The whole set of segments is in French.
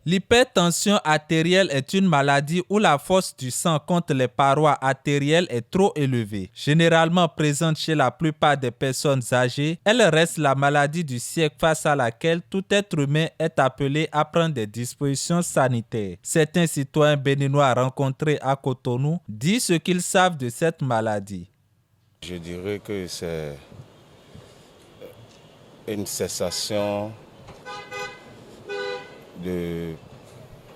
L'hypertension artérielle est une maladie où la force du sang contre les parois artérielles est trop élevée. Généralement présente chez la plupart des personnes âgées, elle reste la maladie du siècle face à laquelle tout être humain est appelé à prendre des dispositions sanitaires. Certains citoyens béninois rencontrés à Cotonou disent ce qu'ils savent de cette maladie. Je dirais que c'est une cessation de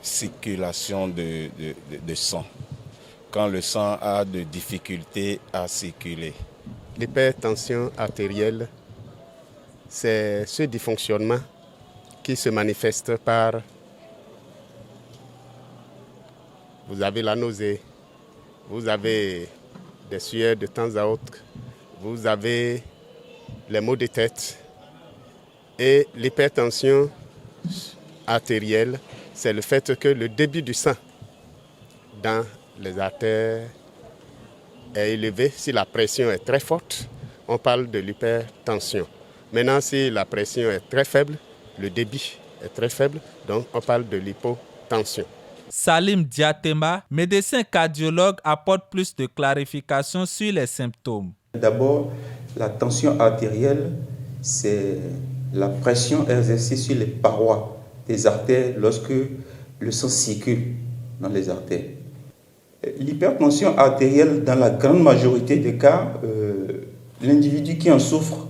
circulation de sang, quand le sang a de difficultés à circuler. L'hypertension artérielle, c'est ce dysfonctionnement qui se manifeste par, vous avez la nausée, vous avez des sueurs de temps à autre, vous avez les maux de tête. Et l'hypertension artérielle, c'est le fait que le débit du sang dans les artères est élevé. Si la pression est très forte, on parle de l'hypertension. Maintenant, si la pression est très faible, le débit est très faible, donc on parle de l'hypotension. Salim Diatema, médecin cardiologue, apporte plus de clarification sur les symptômes. D'abord, la tension artérielle, c'est la pression exercée sur les parois des artères lorsque le sang circule dans les artères. L'hypertension artérielle, dans la grande majorité des cas, l'individu qui en souffre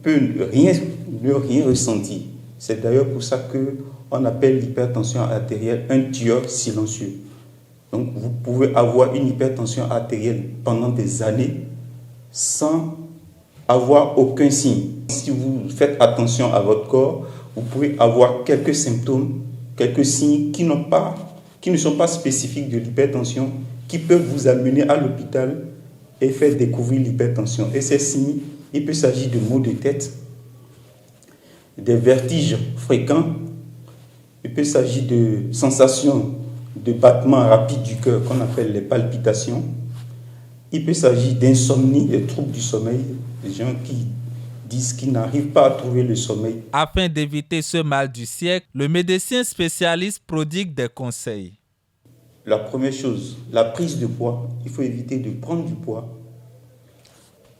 peut ne rien ressentir. C'est d'ailleurs pour ça qu'on appelle l'hypertension artérielle un tueur silencieux. Donc vous pouvez avoir une hypertension artérielle pendant des années sans avoir aucun signe. Si vous faites attention à votre corps, vous pouvez avoir quelques symptômes, quelques signes qui ne sont pas spécifiques de l'hypertension, qui peuvent vous amener à l'hôpital et faire découvrir l'hypertension. Et ces signes, il peut s'agir de maux de tête, des vertiges fréquents, il peut s'agir de sensations de battement rapide du cœur qu'on appelle les palpitations. Il peut s'agir d'insomnie, des troubles du sommeil, des gens qui disent qu'ils n'arrivent pas à trouver le sommeil. Afin d'éviter ce mal du siècle, le médecin spécialiste prodigue des conseils. La première chose, la prise de poids. Il faut éviter de prendre du poids.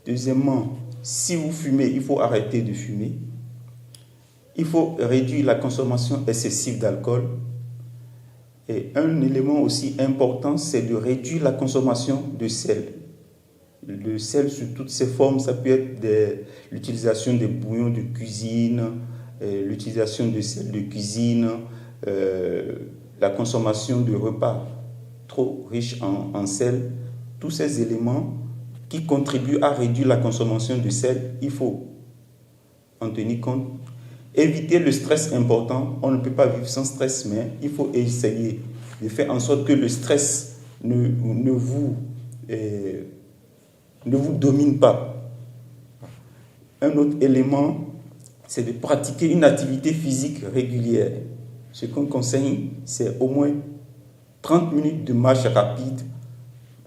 Deuxièmement, si vous fumez, il faut arrêter de fumer. Il faut réduire la consommation excessive d'alcool. Et un élément aussi important, c'est de réduire la consommation de sel. Le sel sous toutes ses formes, ça peut être l'utilisation des bouillons de cuisine, l'utilisation de sel de cuisine, la consommation de repas trop riches en sel. Tous ces éléments qui contribuent à réduire la consommation de sel, il faut en tenir compte. Éviter le stress important. On ne peut pas vivre sans stress, mais il faut essayer de faire en sorte que le stress ne vous domine pas. Un autre élément, c'est de pratiquer une activité physique régulière. Ce qu'on conseille, c'est au moins 30 minutes de marche rapide,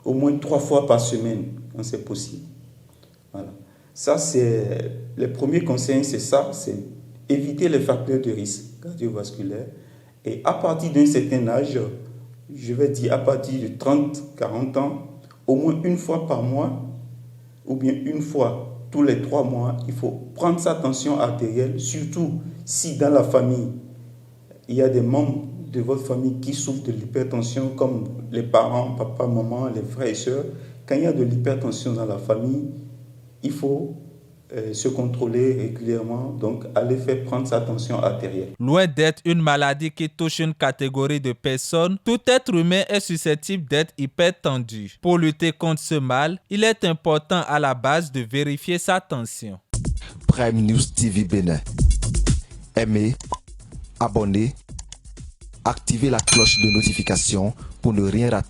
au moins 3 fois par semaine, quand c'est possible. Voilà. Ça, c'est les premiers conseils, c'est ça, c'est éviter les facteurs de risque cardiovasculaire. Et à partir d'un certain âge, je vais dire à partir de 30-40 ans, au moins une fois par mois, ou bien une fois tous les 3 mois, il faut prendre sa tension artérielle, surtout si dans la famille, il y a des membres de votre famille qui souffrent de l'hypertension, comme les parents, papa, maman, les frères et sœurs. Quand il y a de l'hypertension dans la famille, il faut se contrôler régulièrement, donc aller faire prendre sa tension artérielle. Loin d'être une maladie qui touche une catégorie de personnes, tout être humain est susceptible d'être hypertendu. Pour lutter contre ce mal, il est important à la base de vérifier sa tension. Prime News TV Bénin. Aimez, abonnez, activez la cloche de notification pour ne rien rater.